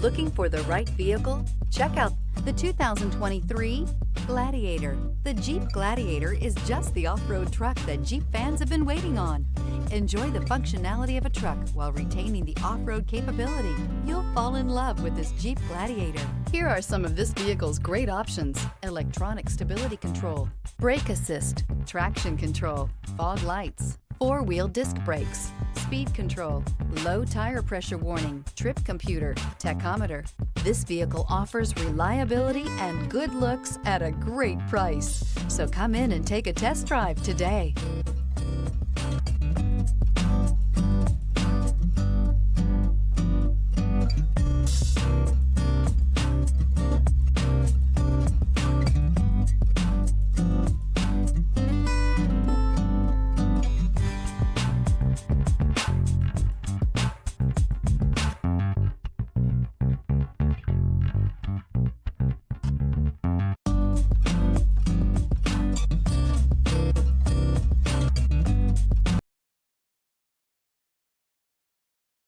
Looking for the right vehicle? Check out the 2023 Gladiator. The Jeep Gladiator is just the off-road truck that Jeep fans have been waiting on. Enjoy the functionality of a truck while retaining the off-road capability. You'll fall in love with this Jeep Gladiator. Here are some of this vehicle's great options: electronic stability control, brake assist, traction control, fog lights, four-wheel disc brakes, speed control, low tire pressure warning, trip computer, tachometer. This vehicle offers reliability and good looks at a great price. So come in and take a test drive today.